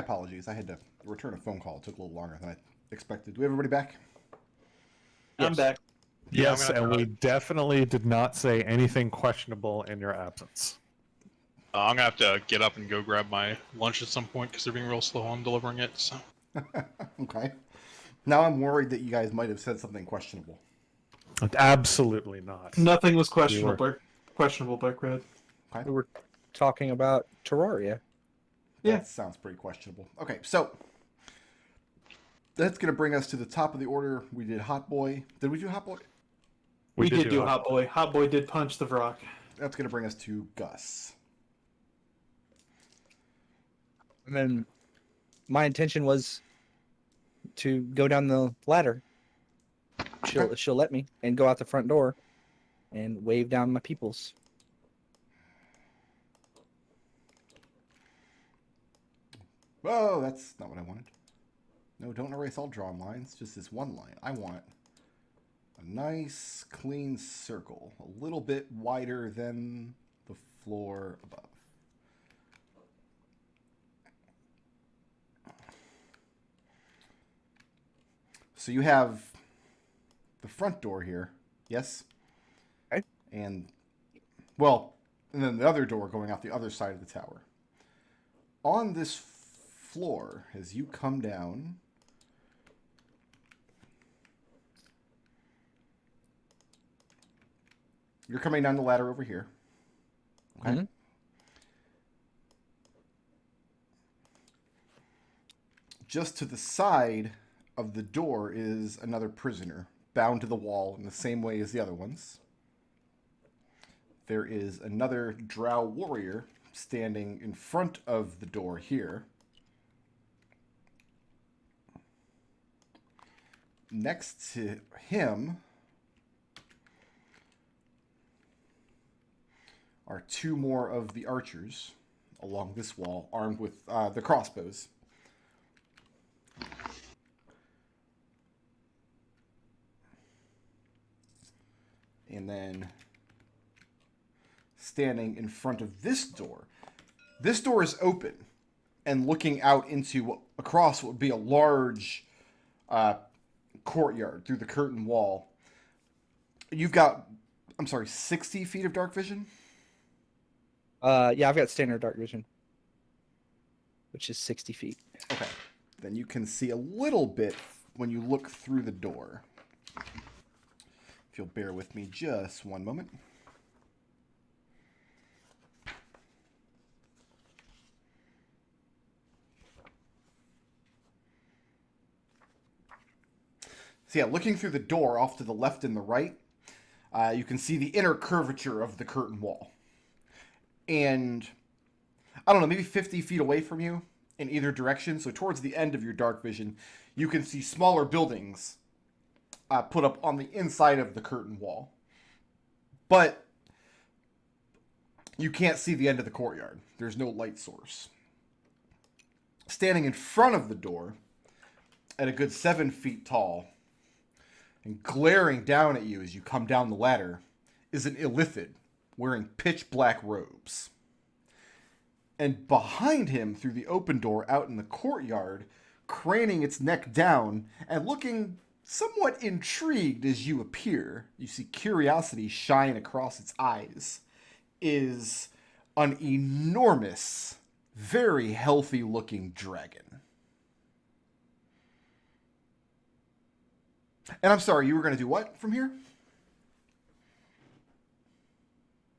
apologies. I had to return a phone call. It took a little longer than I expected. Do we have everybody back? I'm back. Yes, and we definitely did not say anything questionable in your absence. I'm gonna have to get up and go grab my lunch at some point because they're being real slow on delivering it. So. Okay. Now I'm worried that you guys might have said something questionable. Absolutely not. Nothing was questionable. Questionable, Buckred. Okay. We were talking about Terraria. Yeah. That sounds pretty questionable. Okay, so that's going to bring us to the top of the order. We did Hot Boy. Did we do Hot Boy? We did do Hot Boy. Hot Boy did punch the Vrock. That's going to bring us to Gus. And then my intention was to go down the ladder. She'll let me and go out the front door and wave down my peoples. Whoa, that's not what I wanted. No, don't erase all drawn lines. Just this one line. I want a nice, clean circle. A little bit wider than the floor above. So you have the front door here. Yes? Okay. And, well, and then the other door going out the other side of the tower. On this floor, as you come down, you're coming down the ladder over here. Okay. Mm-hmm. Just to the side of the door is another prisoner, bound to the wall in the same way as the other ones. There is another drow warrior standing in front of the door here. Next to him are two more of the archers along this wall, armed with the crossbows. And then standing in front of this door. This door is open and looking out into across what would be a large courtyard through the curtain wall. You've got, 60 feet of dark vision? Yeah, I've got standard dark vision, which is 60 feet. Okay. Then you can see a little bit when you look through the door. If you'll bear with me just one moment. So yeah, looking through the door off to the left and the right, you can see the inner curvature of the curtain wall. And, I don't know, maybe 50 feet away from you in either direction, so towards the end of your dark vision, you can see smaller buildings put up on the inside of the curtain wall. But you can't see the end of the courtyard. There's no light source. Standing in front of the door, at a good 7 feet tall, and glaring down at you as you come down the ladder, is an illithid wearing pitch black robes. And behind him, through the open door out in the courtyard, craning its neck down and looking somewhat intrigued as you appear, you see curiosity shine across its eyes, is an enormous, very healthy-looking dragon. And I'm sorry, you were going to do what from here?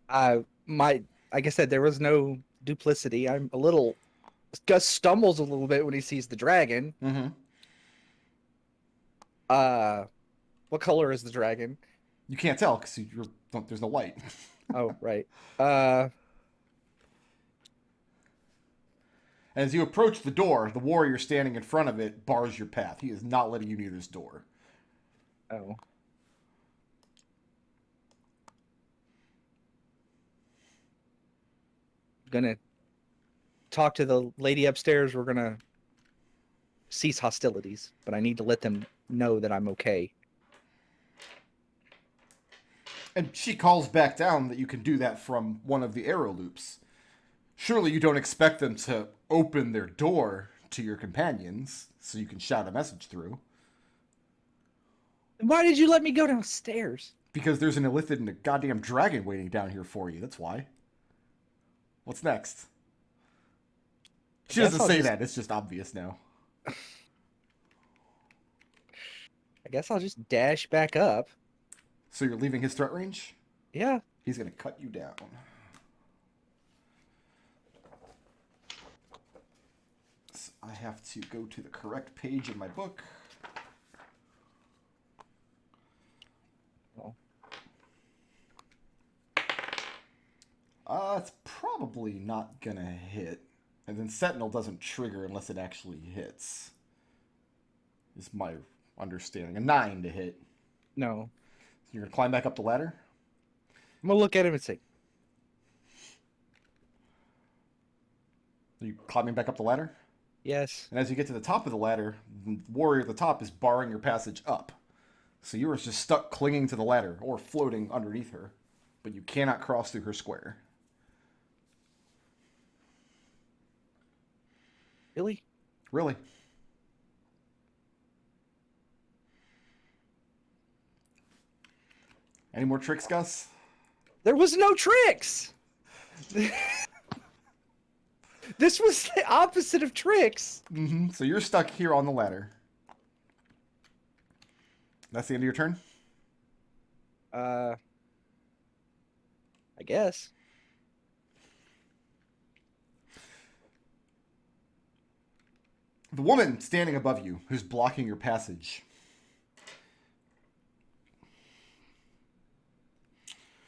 Like I said, there was no duplicity. I'm a little... Gus stumbles a little bit when he sees the dragon. Mm-hmm. What color is the dragon? You can't tell because there's no light. Oh, right. As you approach the door, the warrior standing in front of it bars your path. He is not letting you near this door. Oh. Gonna talk to the lady upstairs. We're gonna cease hostilities, but I need to let them know that I'm okay. And she calls back down that you can do that from one of the arrow loops. Surely you don't expect them to open their door to your companions so you can shout a message through. Why did you let me go downstairs? Because there's an illithid and a goddamn dragon waiting down here for you. That's why. What's next? She doesn't say that. It's just obvious now. I guess I'll just dash back up. So you're leaving his threat range? Yeah. He's going to cut you down. So I have to go to the correct page in my book. It's probably not going to hit. And then Sentinel doesn't trigger unless it actually hits. Is my understanding. A 9 to hit. No. So you're going to climb back up the ladder? I'm going to look at him and say, Are you climbing back up the ladder? yes. And as you get to the top of the ladder, the warrior at the top is barring your passage up. So you are just stuck clinging to the ladder or floating underneath her. But you cannot cross through her square. Really? Really? Any more tricks, Gus? There was no tricks! This was the opposite of tricks. Mm-hmm. So you're stuck here on the ladder. That's the end of your turn? I guess. The woman standing above you, who's blocking your passage.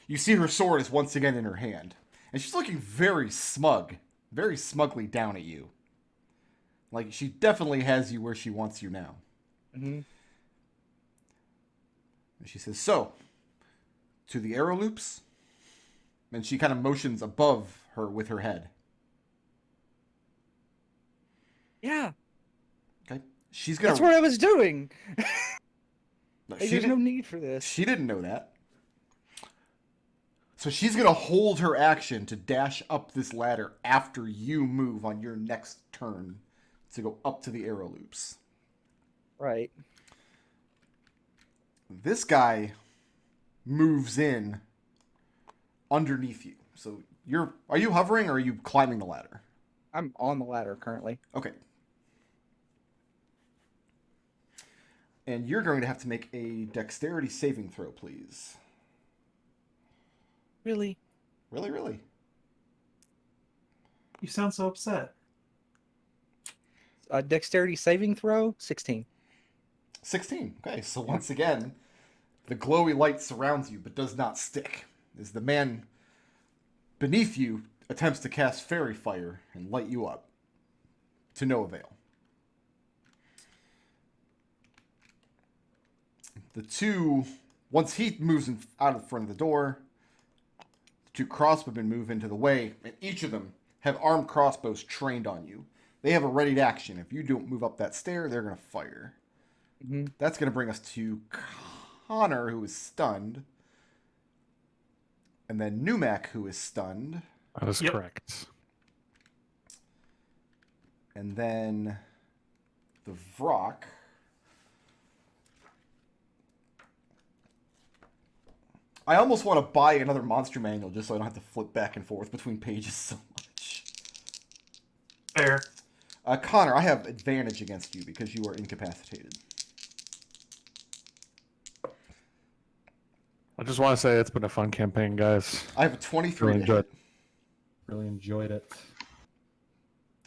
You see her sword is once again in her hand. And she's looking very smugly down at you. Like, she definitely has you where she wants you now. Mm-hmm. And she says, so, to the arrow loops. And she kind of motions above her with her head. Yeah. Okay. She's gonna. That's what I was doing. No, There's no need for this. She didn't know that. So she's going to hold her action to dash up this ladder after you move on your next turn to go up to the arrow loops. Right. This guy moves in underneath you. So are you hovering or are you climbing the ladder? I'm on the ladder currently. Okay. And you're going to have to make a dexterity saving throw, please. Really? Really, really? You sound so upset. Dexterity saving throw, 16. 16. Okay, so once again, the glowy light surrounds you but does not stick. As the man beneath you attempts to cast fairy fire and light you up. To no avail. The two, once he moves out of front of the door, the two crossbowmen move into the way, and each of them have armed crossbows trained on you. They have a ready action. If you don't move up that stair, they're going to fire. Mm-hmm. That's going to bring us to Connor, who is stunned. And then Numac, who is stunned. That is correct. And then the Vrock. I almost want to buy another monster manual just so I don't have to flip back and forth between pages so much. Fair. Connor, I have advantage against you because you are incapacitated. I just want to say it's been a fun campaign, guys. I have a 23 to hit. Really enjoyed it.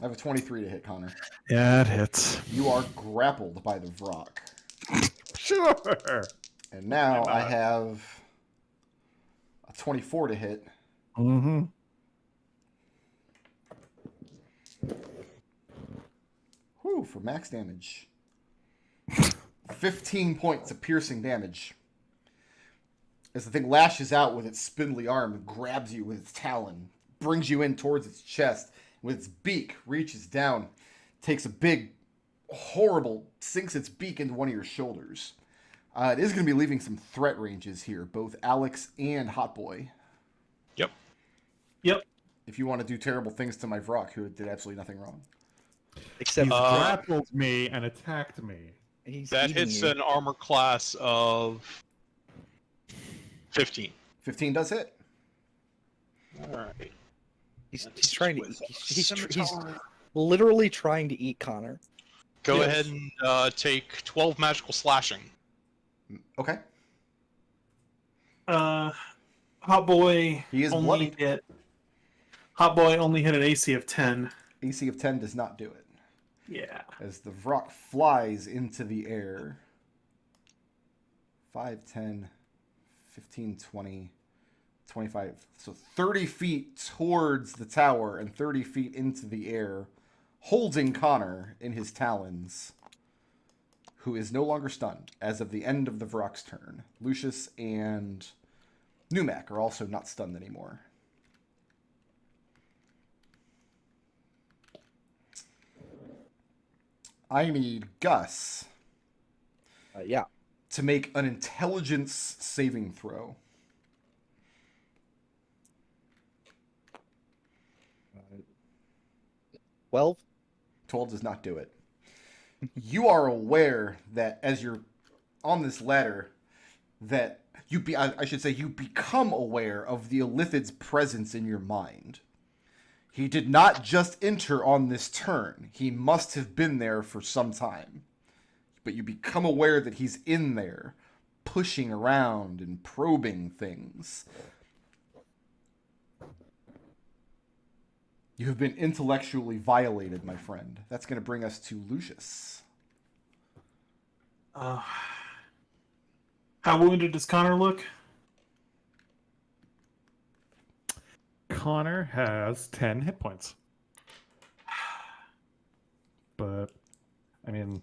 I have a 23 to hit, Connor. Yeah, it hits. You are grappled by the Vrock. Sure. And now I have a 24 to hit. Mm-hmm. Whew, for max damage. 15 points of piercing damage. As the thing lashes out with its spindly arm and grabs you with its talon, brings you in towards its chest, with its beak, reaches down, takes a big, horrible, sinks its beak into one of your shoulders. It is going to be leaving some threat ranges here, both Alex and Hot Boy. Yep. Yep. If you want to do terrible things to my Vrock, who did absolutely nothing wrong. Except He's Uh, grappled me and attacked me. he's That eating hits you. an armor class of 15. 15 does hit. Alright. He's trying to. He's literally trying to eat Connor. Go Yes. ahead and take 12 magical slashing. Okay. Hot Boy He is only bloodied. hit. Hot Boy only hit an AC of 10. AC of 10 does not do it. Yeah. As the Vrock flies into the air. 5, 10, 15, 20, 25. So 30 feet towards the tower and 30 feet into the air, holding Connor in his talons, who is no longer stunned as of the end of the Vrock's turn. Lucius and Numac are also not stunned anymore. I need Gus Yeah. to make an intelligence saving throw. 12. 12 does not do it. You are aware that as you're on this ladder, that I should say you become aware of the Illithid's presence in your mind. He did not just enter on this turn. He must have been there for some time. But you become aware that he's in there, pushing around and probing things. You have been intellectually violated, my friend. That's going to bring us to Lucius. How wounded does Connor look? Connor has 10 hit points. But, I mean,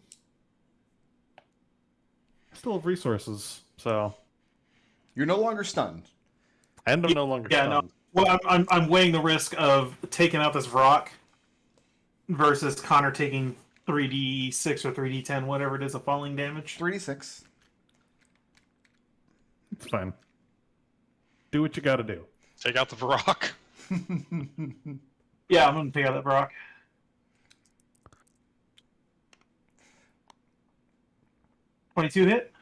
I still have resources, so. You're no longer stunned. And I'm no longer Yeah, stunned. no. Well, I'm weighing the risk of taking out this rock versus Connor taking 3d6 or 3d10, whatever it is, of falling damage. 3d6. It's fine. Do what you gotta do. Take out the Varrock. Yeah, I'm gonna take out that rock. $22 hit.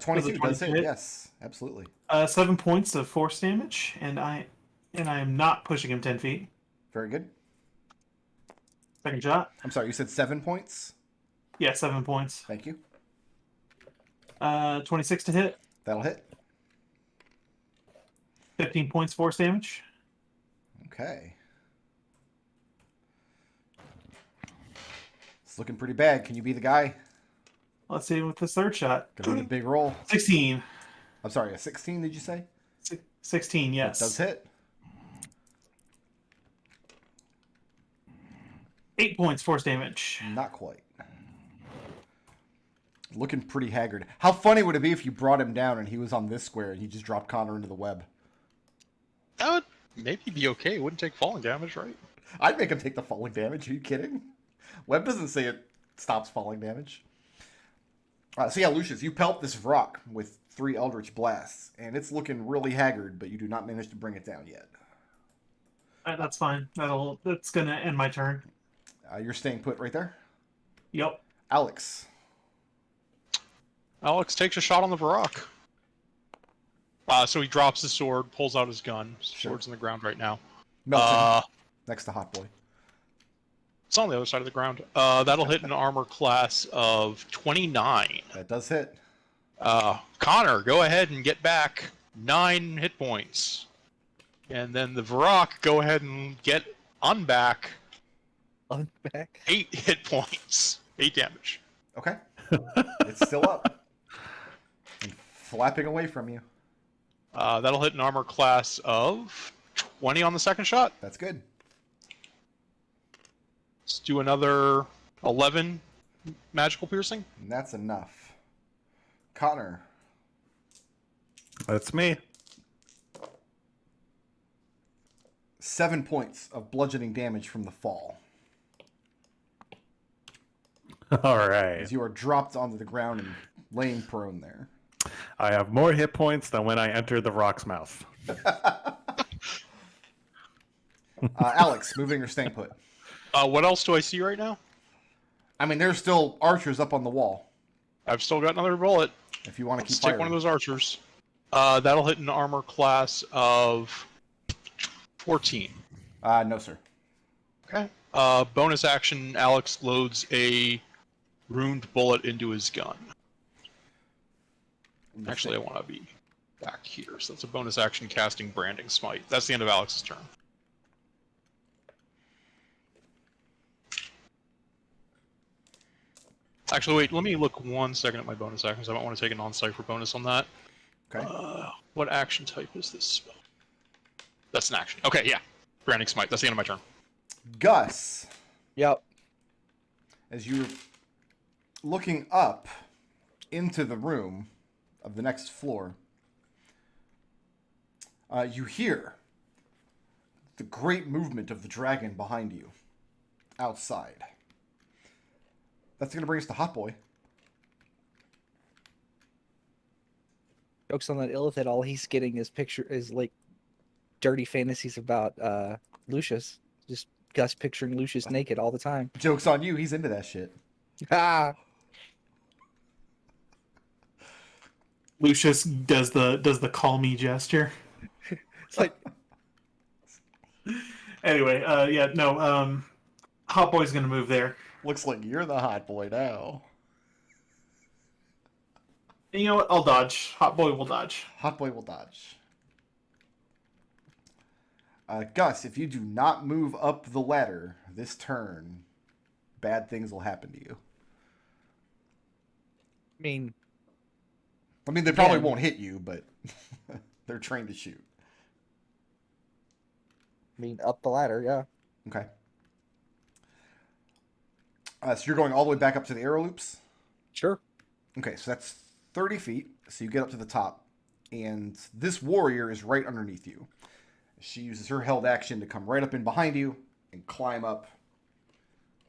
22 does hit, hit? yes. Absolutely. 7 points of force damage, and I am not pushing him 10 feet. Very good. Second shot. I'm sorry, you said 7 points? Yeah, 7 points. Thank you. 26 to hit. That'll hit. 15 points force damage. Okay. It's looking pretty bad. Can you be the guy? Let's see with this third shot. Gonna need a big roll. 16. I'm sorry, a 16, did you say? 16, yes. That does hit. 8 points force damage. Not quite. Looking pretty haggard. How funny would it be if you brought him down and he was on this square and he just dropped Connor into the web? That would maybe be okay. It wouldn't take falling damage, right? I'd make him take the falling damage. Are you kidding? Web doesn't say it stops falling damage. So yeah, Lucius, you pelt this rock with 3 Eldritch Blasts, and it's looking really haggard, but you do not manage to bring it down yet. That's fine. That's gonna end my turn. You're staying put right there. Yep. Alex. Alex takes a shot on the Varrock. So he drops his sword, pulls out his gun. His sword's on the ground right now. Melton. Next to Hot Boy. It's on the other side of the ground. That'll hit an armor class of 29. That does hit. Connor, go ahead and get back 9 hit points. And then the Varrock, go ahead and get back Unback. 8 hit points. 8 damage. Okay. It's still up. And flapping away from you. That'll hit an armor class of 20 on the second shot. That's good. Let's do another 11 magical piercing. And that's enough. Connor. That's me. 7 points of bludgeoning damage from the fall. All right. As you are dropped onto the ground and laying prone there. I have more hit points than when I entered the rock's mouth. Alex, moving or staying put? What else do I see right now? I mean, there's still archers up on the wall. I've still got another bullet. If you want to keep Let's take firing. one of those archers. That'll hit an armor class of 14. No, sir. Okay. Bonus action, Alex loads a ruined bullet into his gun. Actually, I want to be back here, so that's a bonus action casting Branding Smite. That's the end of Alex's turn. Actually, wait, let me look 1 second at my bonus actions. I might want to take a non-cipher bonus on that. Okay. What action type is this spell? That's an action. Okay, yeah. Branding Smite. That's the end of my turn. Gus, Yep. as you're looking up into the room of the next floor, you hear the great movement of the dragon behind you outside. That's going to bring us to Hot Boy. Jokes on that Illithid, all he's getting is like dirty fantasies about Lucius. Just Gus picturing Lucius naked all the time. Joke's on you, he's into that shit. Ah, Lucius does the call me gesture. it's like Anyway, yeah, no, Hot Boy's gonna move there. Looks like you're the Hot Boy now. And you know what? I'll dodge. Hot Boy will dodge. Hot Boy will dodge. Gus, if you do not move up the ladder this turn, bad things will happen to you. I mean, they probably Yeah. won't hit you, but they're trained to shoot. up the ladder, yeah. Okay. So you're going all the way back up to the arrow loops? Sure. Okay, so that's 30 feet. So you get up to the top. And this warrior is right underneath you. She uses her held action to come right up in behind you and climb up.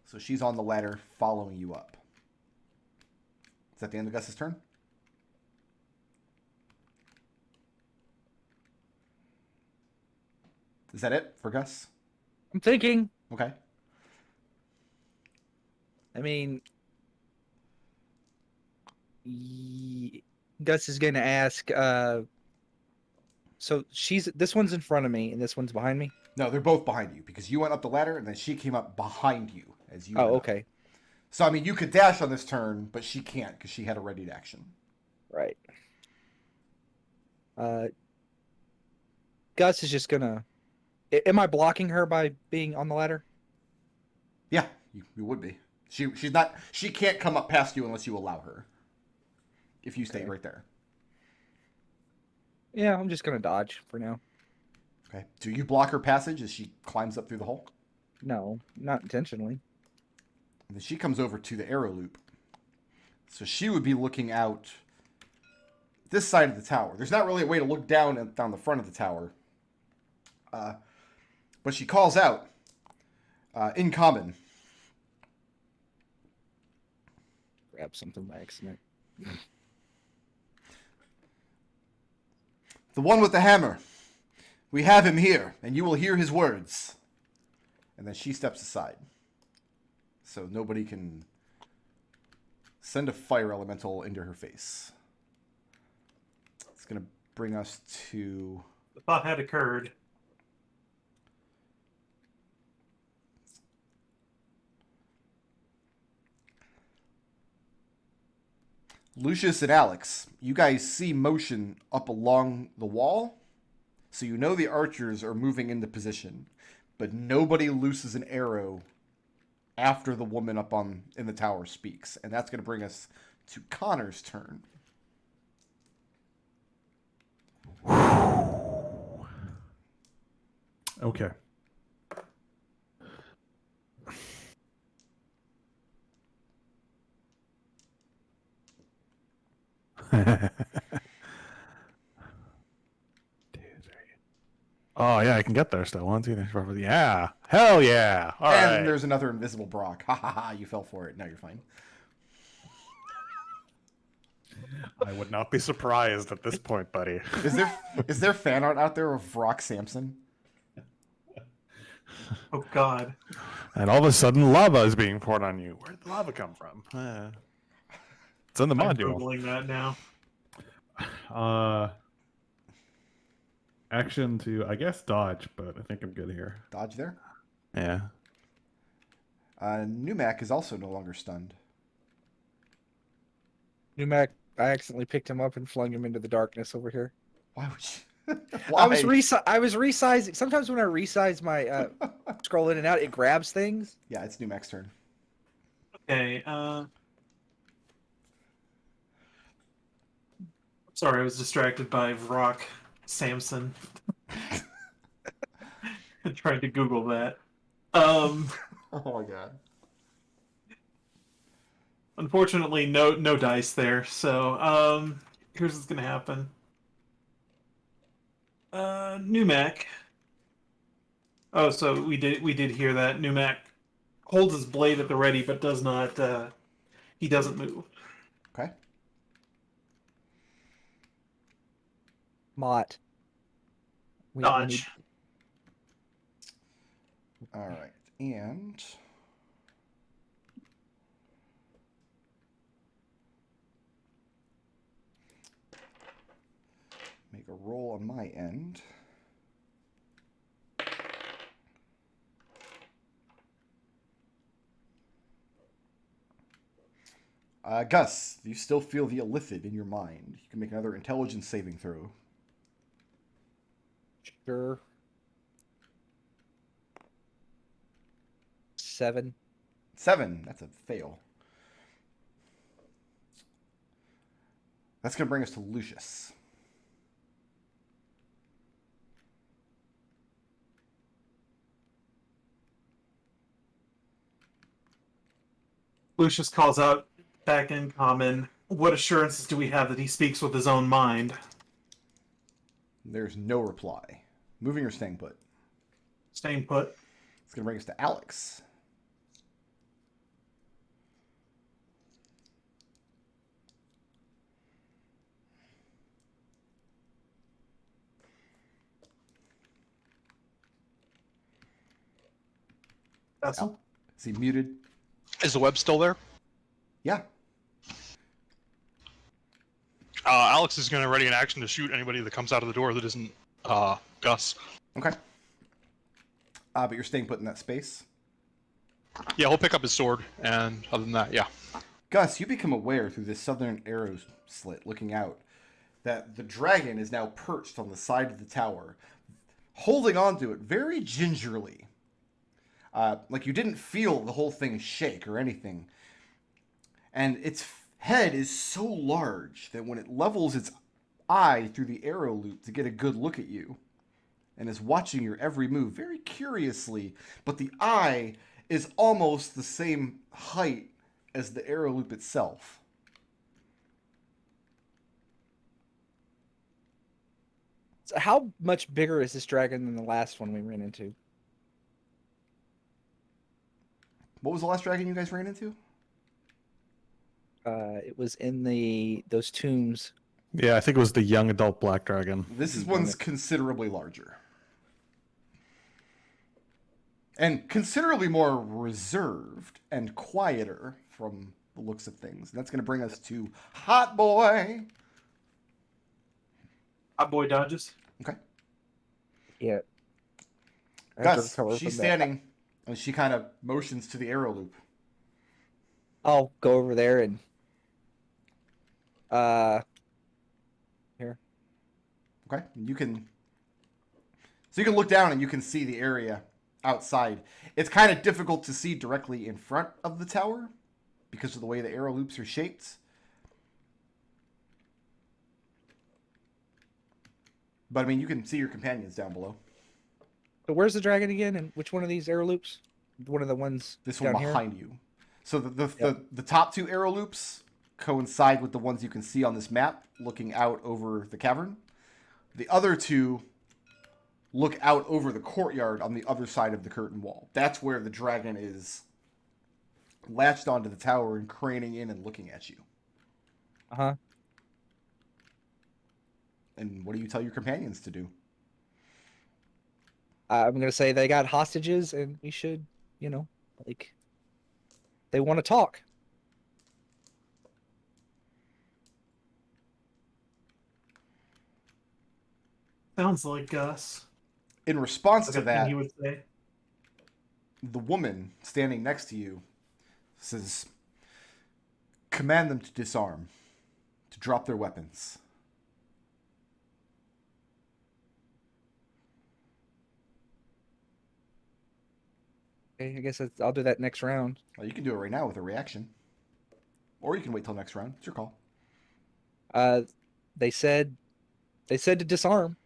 So she's on the ladder following you up. Is that the end of Gus's turn? Is that it for Gus? I'm thinking. Okay. I mean, Gus is going to ask. So this one's in front of me and this one's behind me. No, they're both behind you because you went up the ladder and then she came up behind you as you. Oh, went up. okay. So I mean, you could dash on this turn, but she can't because she had a ready to action. Right. Gus is just gonna. Am I blocking her by being on the ladder? Yeah, you would be. She's not. She can't come up past you unless you allow her. If you stay Okay. right there. Yeah, I'm just gonna dodge for now. Okay. Do you block her passage as she climbs up through the hole? No, not intentionally. And then she comes over to the arrow loop. So she would be looking out this side of the tower. There's not really a way to look down the front of the tower. But she calls out, in common. Grab something by accident. The one with the hammer. We have him here, and you will hear his words. And then she steps aside. So nobody can send a fire elemental into her face. It's going to bring us to... The thought had occurred. Lucius and Alex. You guys see motion up along the wall. So you know the archers are moving into position. But nobody looses an arrow after the woman up in the tower speaks. And that's going to bring us to Connor's turn. Okay. Oh yeah, I can get there still. 1, 2, 3, 4, 5. Yeah, hell yeah! All and right. there's another invisible Brock. Ha ha ha! You fell for it. No, you're fine. I would not be surprised at this point, buddy. Is there fan art out there of Brock Sampson? Oh God. And all of a sudden, lava is being poured on you. Where'd the lava come from? It's in the I'm module. googling that now. Action to, I guess, dodge, but I think I'm good here. Dodge there. Yeah. Numac is also no longer stunned. Numac, I accidentally picked him up and flung him into the darkness over here. Why would you? Why? I was resizing. Sometimes when I resize my scroll in and out, it grabs things. Yeah, it's Numac's turn. Okay. Sorry, I was distracted by Vrock Samson. I tried to Google that. Oh my god. Unfortunately, no dice there. So here's what's gonna happen. Numac. Oh, so we did hear that. Numac holds his blade at the ready, but does not. He doesn't move. Okay. Mott. Dodge. All right, and make a roll on my end. Gus, you still feel the illithid in your mind. You can make another intelligence saving throw. Sure. 7. 7. That's a fail. That's going to bring us to Lucius. Lucius calls out back in common. What assurances do we have that he speaks with his own mind? There's no reply. Moving or staying put? Staying put. It's going to bring us to Alex. Destil? Is he muted? Is the web still there? Yeah. Alex is going to ready an action to shoot anybody that comes out of the door that isn't Gus. Okay. But you're staying put in that space. Yeah, he'll pick up his sword, and other than that, yeah. Gus, you become aware through this southern arrow slit looking out that the dragon is now perched on the side of the tower, holding onto it very gingerly. Like you didn't feel the whole thing shake or anything. And its head is so large that when it levels its eye through the arrow loop to get a good look at you, and is watching your every move very curiously, but the eye is almost the same height as the arrow loop itself. So how much bigger is this dragon than the last one we ran into? What was the last dragon you guys ran into? It was in those tombs. Yeah, I think it was the young adult black dragon. This one's considerably larger. And considerably more reserved and quieter from the looks of things. And that's going to bring us to Hot Boy. Hot boy dodges. Okay. Yeah. I have to Gus, recover she's from that. standing, and she kind of motions to the arrow loop. I'll go over there and here. Okay, you can look down and you can see the area outside. It's kind of difficult to see directly in front of the tower because of the way the arrow loops are shaped. But I mean, you can see your companions down below. So where's the dragon again? And which one of these arrow loops? One of the ones This down one here? behind you. So the Yep. the top two arrow loops coincide with the ones you can see on this map looking out over the cavern. The other two look out over the courtyard on the other side of the curtain wall. That's where the dragon is latched onto the tower and craning in and looking at you. Uh-huh. And what do you tell your companions to do? I'm gonna say they got hostages, and we should, like, they want to talk. Sounds like Gus. In response Like to a thing that, he would say. the woman standing next to you says, "Command them to disarm, to drop their weapons." Okay, I guess I'll do that next round. Well, you can do it right now with a reaction. Or you can wait till next round. It's your call. They said to disarm.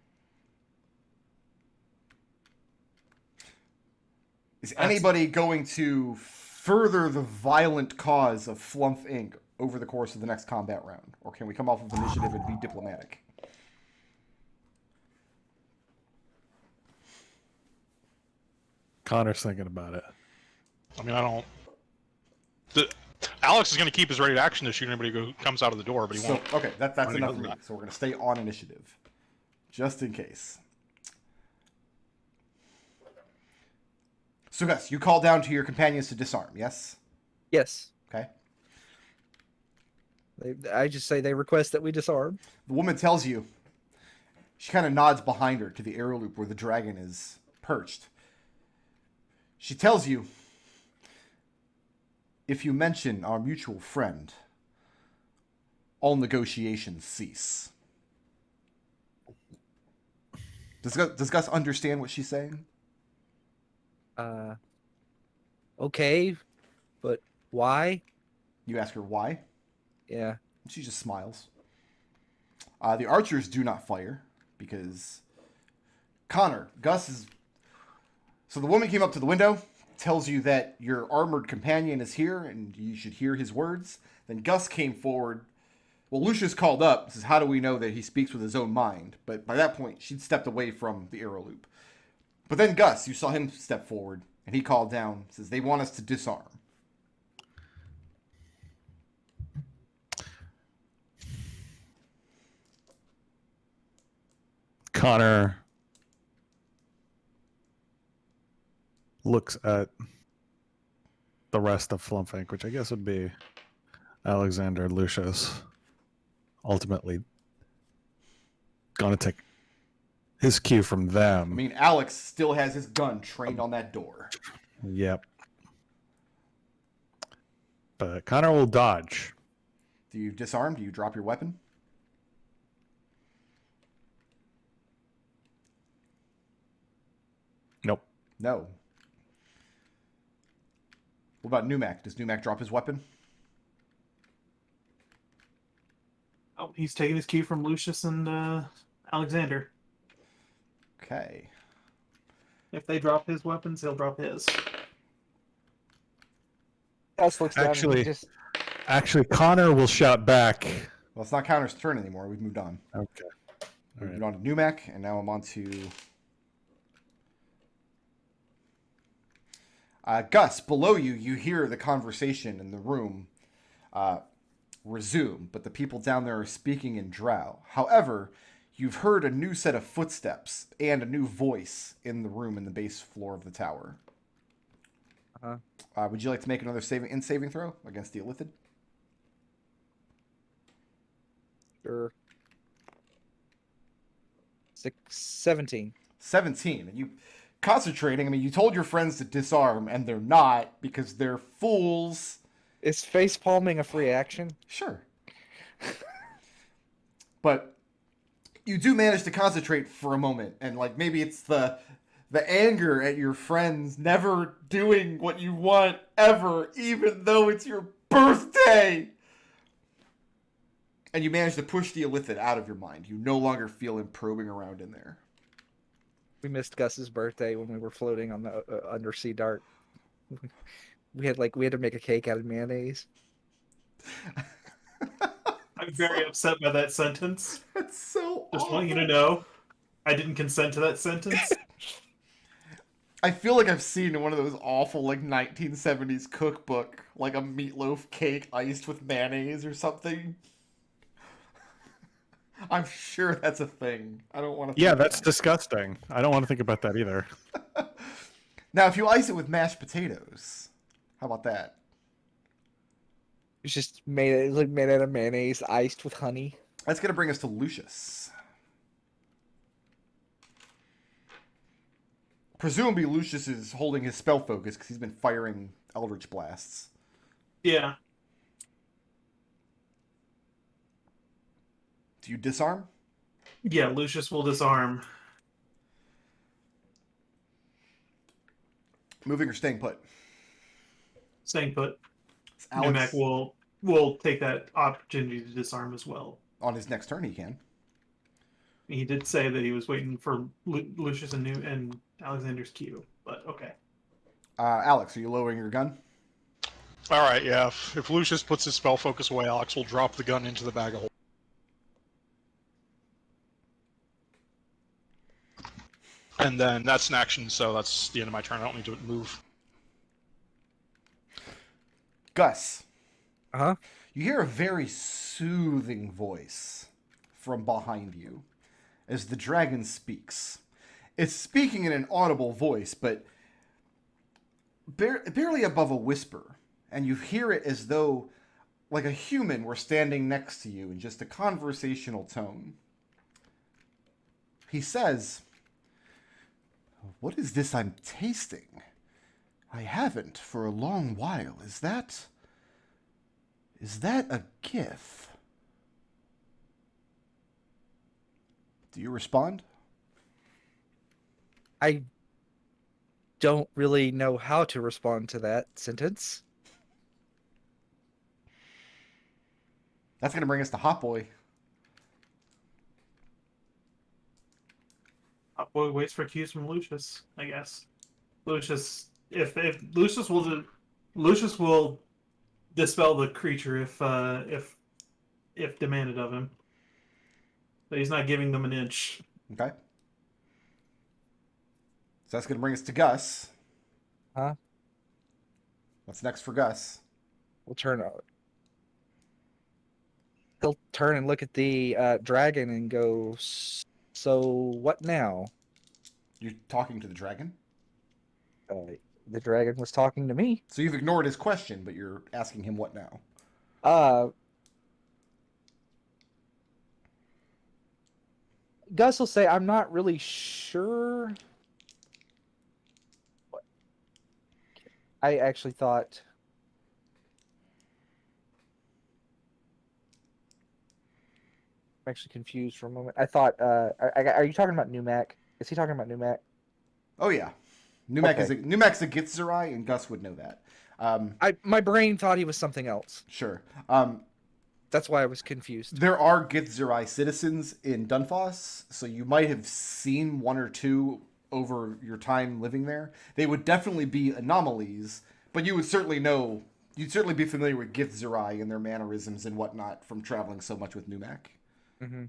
Is anybody going to further the violent cause of Flumph Inc. over the course of the next combat round? Or can we come off of initiative and be diplomatic? Connor's thinking about it. I mean, I don't. Alex is going to keep his ready to action to shoot anybody who comes out of the door, but he So, won't. okay, that's Running enough other for me. than that. So we're going to stay on initiative. Just in case. So, Gus, you call down to your companions to disarm, yes? Yes. Okay. I just say they request that we disarm. The woman tells you, she kind of nods behind her to the arrow loop where the dragon is perched. She tells you, if you mention our mutual friend, all negotiations cease. Does Gus understand what she's saying? Okay, but why? You ask her why. Yeah. She just smiles. The archers do not fire because Connor, Gus is. So the woman came up to the window, tells you that your armored companion is here and you should hear his words. Then Gus came forward. Well, Lucius called up, says, "How do we know that he speaks with his own mind?" But by that point, she'd stepped away from the arrow loop. But then Gus, you saw him step forward, and he called down, says, "They want us to disarm." Connor looks at the rest of Flumph Inc., which I guess would be Alexander, Lucius. Ultimately, gonna take his cue from them. I mean, Alex still has his gun trained on that door. Yep. But Connor will dodge. Do you disarm? Do you drop your weapon? Nope. No. What about Numac? Does Numac drop his weapon? Oh, he's taking his cue from Lucius and Alexander. Okay. If they drop his weapons, he'll drop his. Gus looks down and Actually- just Actually, Connor will shout back. Well, it's not Connor's turn anymore. We've moved on. Okay. We've Alright. moved on to Numac, and now I'm on to Gus. Below you, you hear the conversation in the room resume, but the people down there are speaking in Drow. However, you've heard a new set of footsteps and a new voice in the room in the base floor of the tower. Would you like to make another saving throw against the Illithid? sure. 17. 17. And you concentrating. I mean, you told your friends to disarm, and they're not because they're fools. Is face palming a free action? Sure. But you do manage to concentrate for a moment, and like maybe it's the anger at your friends never doing what you want ever, even though it's your birthday. And you manage to push the Illithid out of your mind. You no longer feel him probing around in there. We missed Gus's birthday when we were floating on the undersea dart. We had to make a cake out of mayonnaise. I'm very upset by that sentence. That's so Just want you to know, I didn't consent to that sentence. I feel like I've seen one of those awful like 1970s cookbook, like a meatloaf cake iced with mayonnaise or something. I'm sure that's a thing. I don't want to. Yeah, that's disgusting. I don't want to think about that either. Now, if you ice it with mashed potatoes, how about that? It's just made out of mayonnaise, iced with honey. That's going to bring us to Lucius. Presumably, Lucius is holding his spell focus because he's been firing Eldritch Blasts. Yeah. Do you disarm? Yeah, Lucius will disarm. Moving or staying put? Staying put. Alex, Numac will take that opportunity to disarm as well. on his next turn, he can. He did say that he was waiting for Lucius and Alexander's cue, but okay. Alex, are you lowering your gun? All right, yeah. If Lucius puts his spell focus away, Alex will drop the gun into the bag of holding. And then that's an action, so that's the end of my turn. I don't need to move. Gus, Uh-huh. you hear a very soothing voice from behind you as the dragon speaks. It's speaking in an audible voice, but barely above a whisper. And you hear it as though, like a human were standing next to you in just a conversational tone. He says, "What is this I'm tasting? I haven't for a long while. Is that a gif?" Do you respond? I don't really know how to respond to that sentence. That's going to bring us to Hot Boy. Boy waits for cues from Lucius, I guess. Lucius, if Lucius will dispel the creature if demanded of him. But he's not giving them an inch. Okay. So that's going to bring us to Gus. Huh? What's next for Gus? We'll turn out. He'll turn and look at the dragon and go, "So what now?" You're talking to the dragon? The dragon was talking to me. So you've ignored his question, but you're asking him what now? Gus will say, "I'm not really sure." I actually thought. I'm actually confused for a moment. I thought, are you talking about Numac? Is he talking about Numac? Oh, yeah. Numac's Okay. a Githzerai, and Gus would know that. My brain thought he was something else. Sure. That's why I was confused. There are Githzerai citizens in Dunfoss, so you might have seen one or two over your time living there. They would definitely be anomalies, but you would certainly know. You'd certainly be familiar with Githzerai and their mannerisms and whatnot from traveling so much with Numac. Mm-hmm.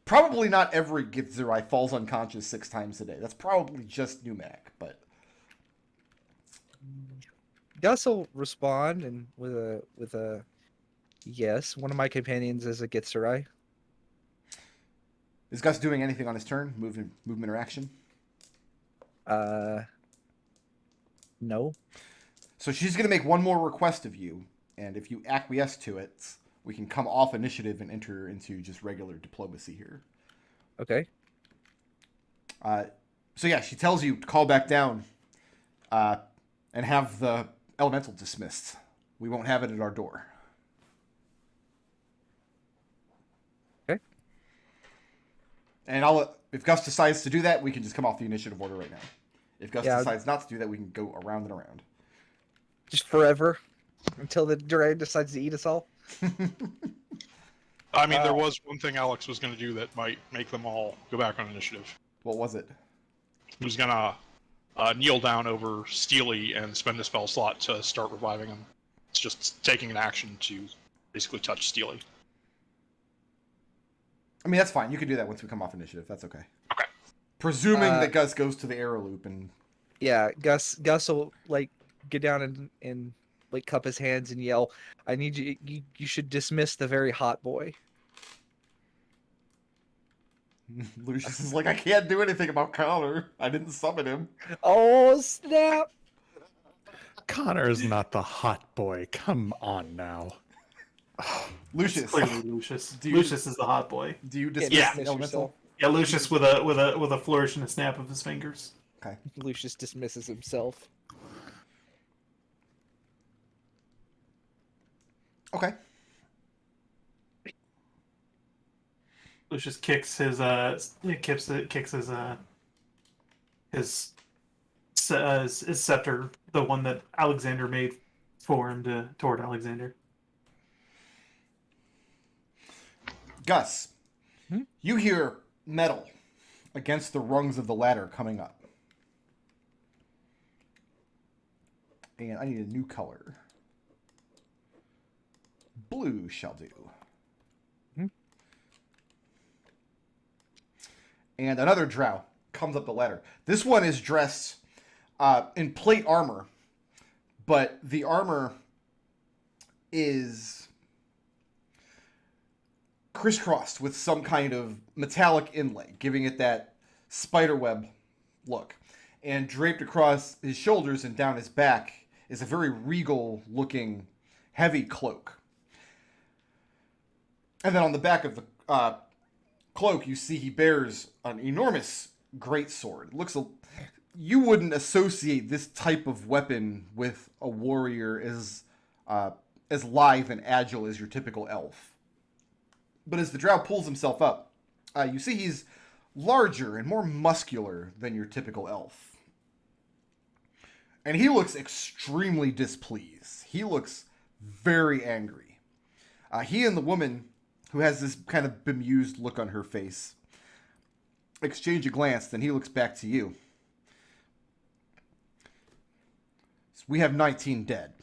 Probably not every Githzerai falls unconscious 6 times a day. That's probably just Numac, but Gus will respond and with a yes. One of my companions is a Githzerai. is Gus doing anything on his turn? Movement or action? No. So she's going to make one more request of you, and if you acquiesce to it, we can come off initiative and enter into just regular diplomacy here. Okay. So yeah, she tells you to call back down and have the elemental dismissed. We won't have it at our door. Okay. And if Gus decides to do that, we can just come off the initiative order right now. If Gus decides not to do that, we can go around and around. Just forever until the dragon decides to eat us all. I mean, there was one thing Alex was going to do that might make them all go back on initiative. What was it? He was going to kneel down over Steely and spend a spell slot to start reviving him. It's just taking an action to basically touch Steely. I mean, that's fine. You can do that once we come off initiative. That's okay. Okay. Presuming that Gus goes to the arrow loop and... Yeah, Gus will like get down and like cup his hands and yell, "I need you. You should dismiss the very hot boy." Lucius is like, I can't do anything about Connor. I didn't summon him. Oh snap! Connor is not the hot boy. Come on now. Lucius, Clearly, Lucius. Do you- Lucius is the hot boy. do you dismiss Yeah. the elemental? Yeah, Lucius with a flourish and a snap of his fingers. Okay. Lucius dismisses himself. Okay. Lucius kicks his scepter, the one that Alexander made for him toward Alexander. Gus, Hmm? you hear metal against the rungs of the ladder coming up. And I need a new color. Blue shall do. Hmm? And another drow comes up the ladder. This one is dressed in plate armor, but the armor is crisscrossed with some kind of metallic inlay, giving it that spiderweb look. And draped across his shoulders and down his back is a very regal looking heavy cloak. And then on the back of the cloak, you see he bears an enormous greatsword. You wouldn't associate this type of weapon with a warrior as lithe and agile as your typical elf. But as the drow pulls himself up, you see he's larger and more muscular than your typical elf. And he looks extremely displeased. He looks very angry. He and the woman, who has this kind of bemused look on her face, exchange a glance, then he looks back to you. So we have 19 dead.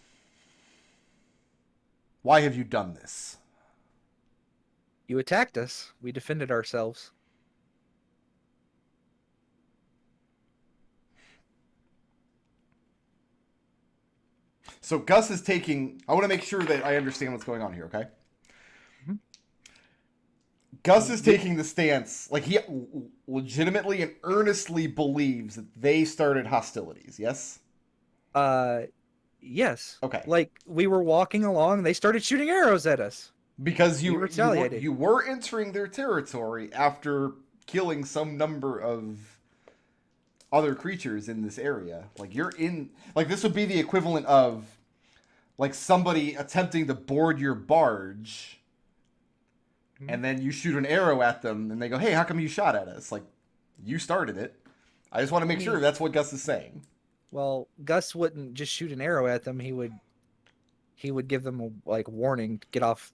Why have you done this? You attacked us. We defended ourselves. So Gus is taking... I want to make sure that I understand what's going on here, okay? Mhm. Gus is taking the stance, like he legitimately and earnestly believes that they started hostilities, yes? Yes. Okay. Like, we were walking along, they started shooting arrows at us. Because We retaliated. you were entering their territory after killing some number of other creatures in this area. Like, this would be the equivalent of, like, somebody attempting to board your barge, and then you shoot an arrow at them, and they go, hey, how come you shot at us? Like, you started it. I just want to make sure that's what Gus is saying. Well, Gus wouldn't just shoot an arrow at them. He would give them a warning, get off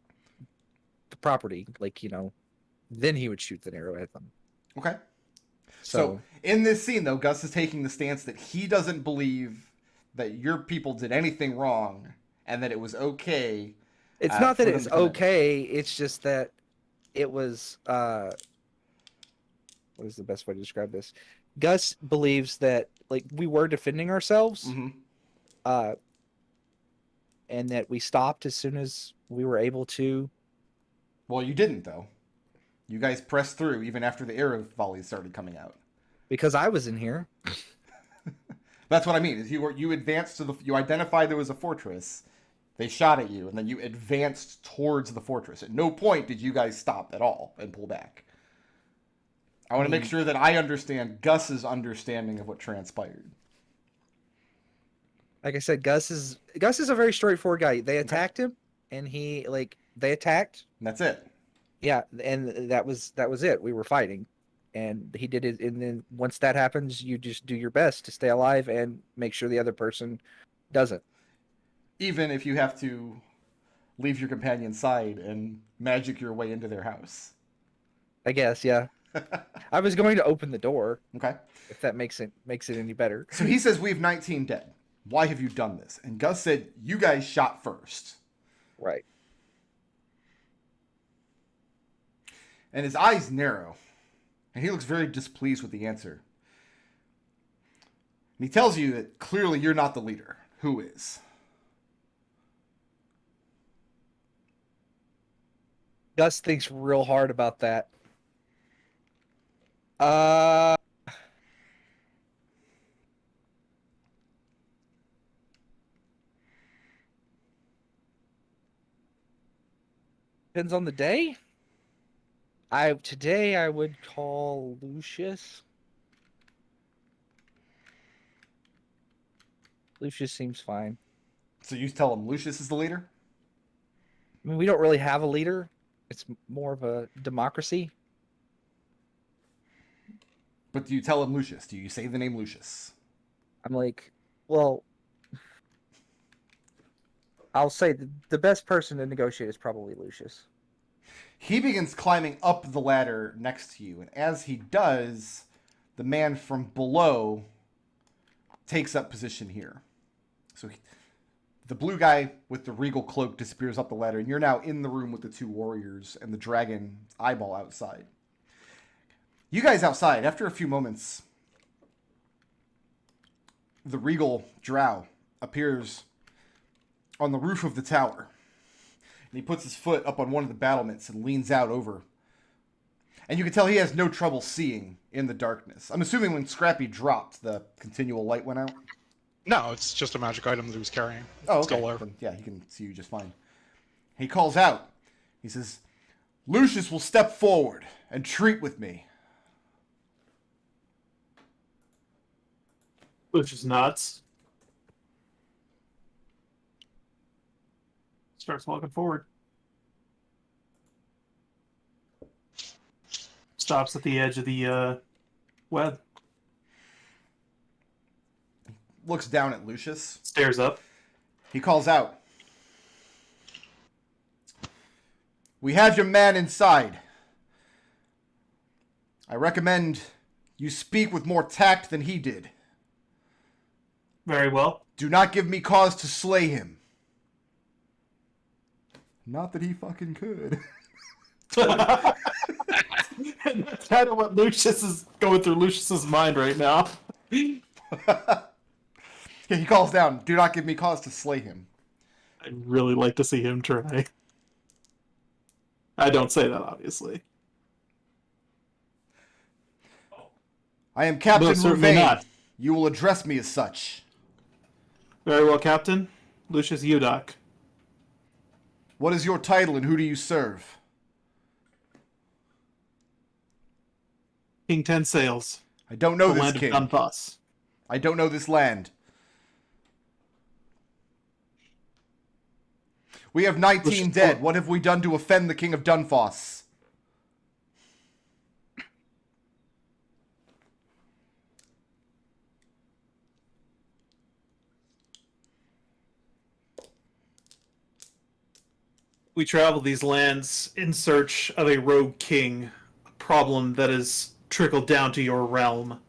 the property, then he would shoot the arrow at them. Okay. So in this scene, though, Gus is taking the stance that he doesn't believe that your people did anything wrong, and that it was okay. it's not that for them it's to come in. okay. It's just that it was. What is the best way to describe this? Gus believes that we were defending ourselves, Mhm. and that we stopped as soon as we were able to. Well, you didn't, though. You guys pressed through even after the arrow volleys started coming out. Because I was in here. That's what I mean. Is you advanced you identified there was a fortress. They shot at you, and then you advanced towards the fortress. At no point did you guys stop at all and pull back. I want to make sure that I understand Gus's understanding of what transpired. Like I said, Gus is a very straightforward guy. They attacked him, and they attacked. And that's it. Yeah, and that was it. We were fighting, and he did it. And then once that happens, you just do your best to stay alive and make sure the other person doesn't. Even if you have to leave your companion's side and magic your way into their house. I guess, yeah. I was going to open the door, Okay. if that makes it any better. So he says we have 19 dead. Why have you done this? And Gus said, you guys shot first. Right. And his eyes narrow. And he looks very displeased with the answer. And he tells you that clearly you're not the leader. Who is? Gus thinks real hard about that. Uh, depends on the day. Today I would call Lucius. Lucius seems fine. So you tell him Lucius is the leader? I mean, we don't really have a leader. It's more of a democracy. But do you tell him Lucius? Do you say the name Lucius? I'm like, well, I'll say the best person to negotiate is probably Lucius. He begins climbing up the ladder next to you, and as he does, the man from below takes up position here. So the blue guy with the regal cloak disappears up the ladder, and you're now in the room with the two warriors and the dragon eyeball outside. You guys outside, after a few moments, the regal drow appears on the roof of the tower. And he puts his foot up on one of the battlements and leans out over. And you can tell he has no trouble seeing in the darkness. I'm assuming when Scrappy dropped, the continual light went out. No, it's just a magic item that he was carrying. Oh, It's okay. still there. Then, yeah, he can see you just fine. He calls out. He says, Lucius will step forward and treat with me. Lucius nods. Starts walking forward. Stops at the edge of the web. Looks down at Lucius. Stares up. He calls out. We have your man inside. I recommend you speak with more tact than he did. Very well. Do not give me cause to slay him. Not that he fucking could. And that's kind of what Lucius is going through Lucius's mind right now. Yeah, he calls down, do not give me cause to slay him. I'd really like to see him try. I don't say that, obviously. I am Captain No, certainly Rouvain. not. You will address me as such. Very well, Captain. Lucius Udoc. What is your title and who do you serve? King Ten Sails. I don't know The this land king. of Dunthus. I don't know this land. We have 19 Lucius- dead. What have we done to offend the king of Dunfoss? We travel these lands in search of a rogue king, a problem that has trickled down to your realm.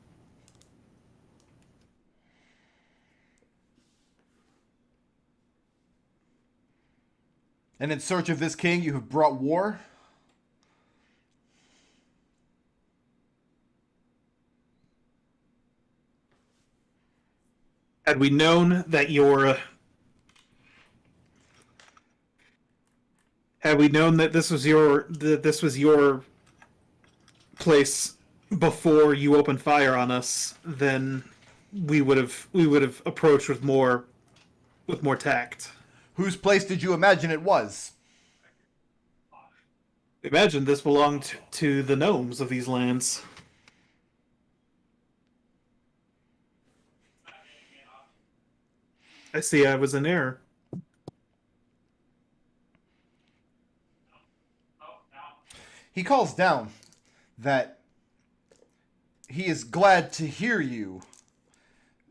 And in search of this king, you have brought war? Had we known that this was your place before you opened fire on us, then we would have approached with more tact. Whose place did you imagine it was? Imagine this belonged to the gnomes of these lands. I see I was in error. He calls down that he is glad to hear you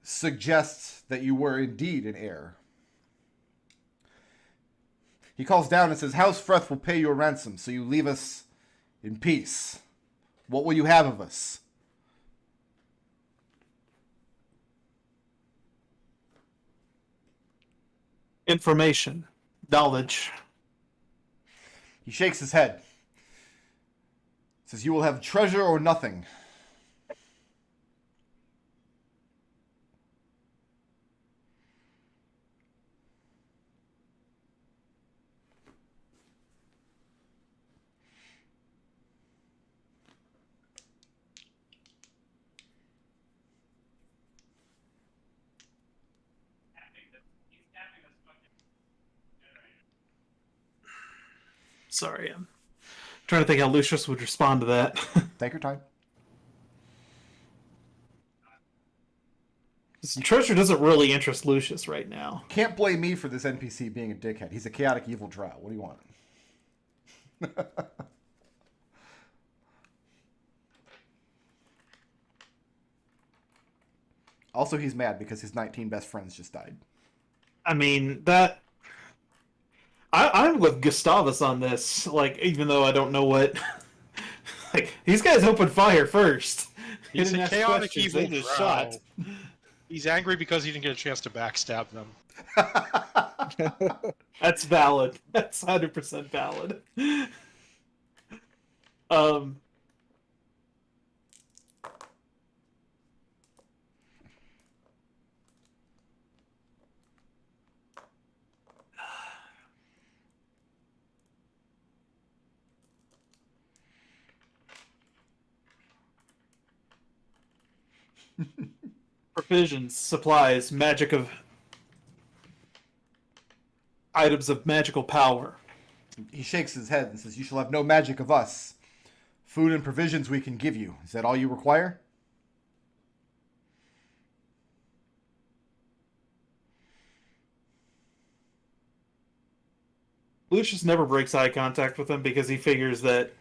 suggest that you were indeed in error. He calls down and says, House Freth will pay you a ransom, so you leave us in peace. What will you have of us? Information. Knowledge. He shakes his head. Says, you will have treasure or nothing. Sorry, I'm trying to think how Lucius would respond to that. Take your time. This treasure doesn't really interest Lucius right now. Can't blame me for this NPC being a dickhead. He's a chaotic evil drow. What do you want? Also, he's mad because his 19 best friends just died. I mean, that... I'm with Gustavus on this, like, even though I don't know what... like, these guys opened fire first. They He's didn't a ask chaotic questions, evil they just drow. shot. He's angry because he didn't get a chance to backstab them. That's valid. That's 100% valid. Provisions, supplies, magic of... items of magical power. He shakes his head and says, "You shall have no magic of us. Food and provisions we can give you. Is that all you require?" Lucius never breaks eye contact with him because he figures that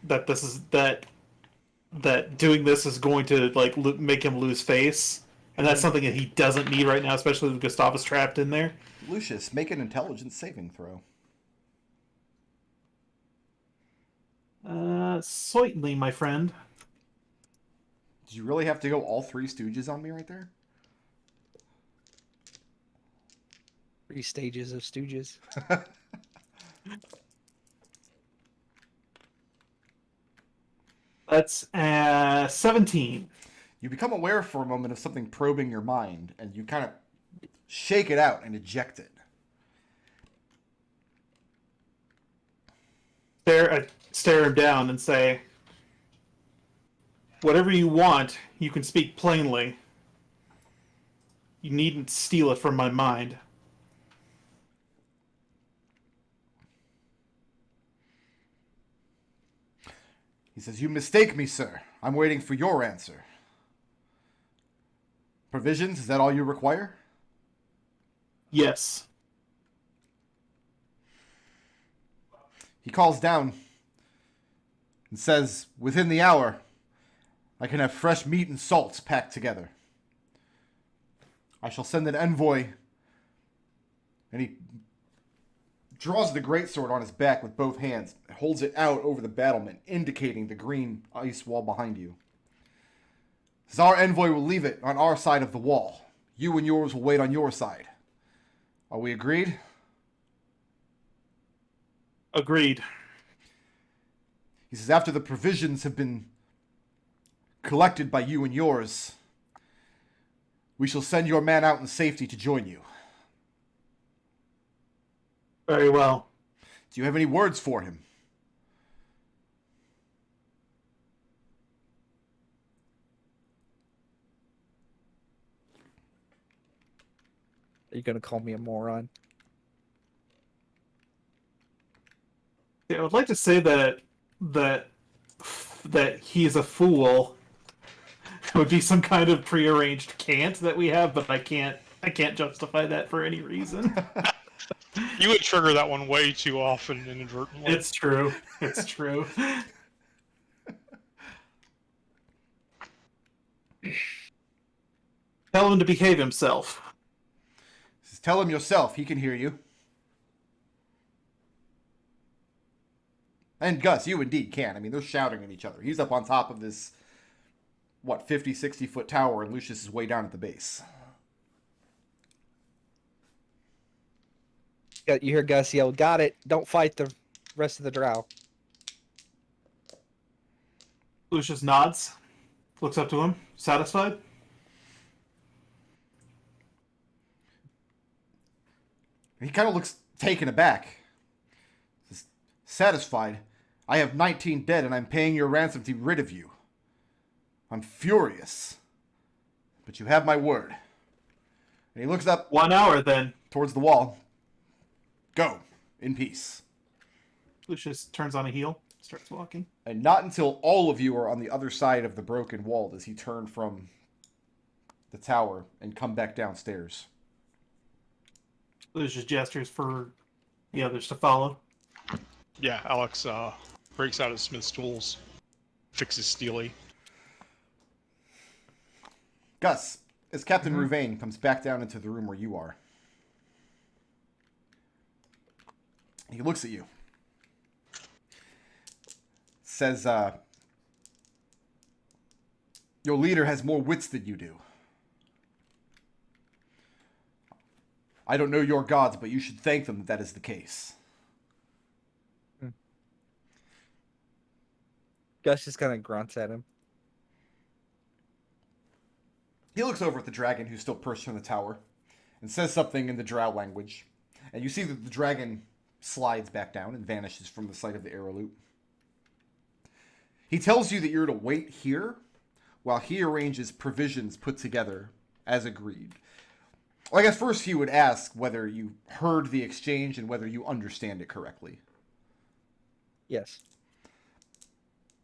doing this is going to like make him lose face, and that's something that he doesn't need right now, especially with Gustavus trapped in there. Lucius, make an intelligence saving throw. Certainly, my friend. Did you really have to go all three stooges on me right there? 3 stages of stooges. That's 17. You become aware for a moment of something probing your mind, and you kind of shake it out and eject it. Stare him down and say, "Whatever you want, you can speak plainly. You needn't steal it from my mind." He says, "You mistake me, sir. I'm waiting for your answer. Provisions, is that all you require?" Yes. He calls down and says, "Within the hour, I can have fresh meat and salts packed together. I shall send an envoy." And he draws the greatsword on his back with both hands, holds it out over the battlement, indicating the green ice wall behind you. Says, "Our envoy will leave it on our side of the wall. You and yours will wait on your side. Are we agreed?" Agreed. He says, "After the provisions have been collected by you and yours, we shall send your man out in safety to join you. Very well. Do you have any words for him?" Are you gonna call me a moron? Yeah, I would like to say that he's a fool. It would be some kind of prearranged cant that we have, but I can't justify that for any reason. You would trigger that one way too often inadvertently. It's true. It's true. Tell him to behave himself. He says, "Tell him yourself. He can hear you." And Gus, you indeed can. I mean, they're shouting at each other. He's up on top of this, 50, 60-foot tower, and Lucius is way down at the base. You hear Gus yell, "Got it! Don't fight the rest of the drow." Lucius nods, looks up to him, satisfied. He kind of looks taken aback. Says, "Satisfied? I have 19 dead, and I'm paying your ransom to be rid of you. I'm furious. But you have my word." And he looks up 1 hour then. towards the wall. "Go, in peace." Lucius turns on a heel, starts walking. And not until all of you are on the other side of the broken wall does he turn from the tower and come back downstairs. Lucius gestures for the others to follow. Yeah, Alex breaks out his smith's tools, fixes Steely. Gus, as Captain Rouvain comes back down into the room where you are, he looks at you. Says, your leader has more wits than you do. I don't know your gods, but you should thank them that is the case. Gus just kind of grunts at him. He looks over at the dragon who's still perched on the tower and says something in the drow language. And you see that the dragon slides back down and vanishes from the sight of the arrow loop. He tells you that you're to wait here while he arranges provisions put together as agreed. Well, I guess first he would ask whether you heard the exchange and whether you understand it correctly. Yes.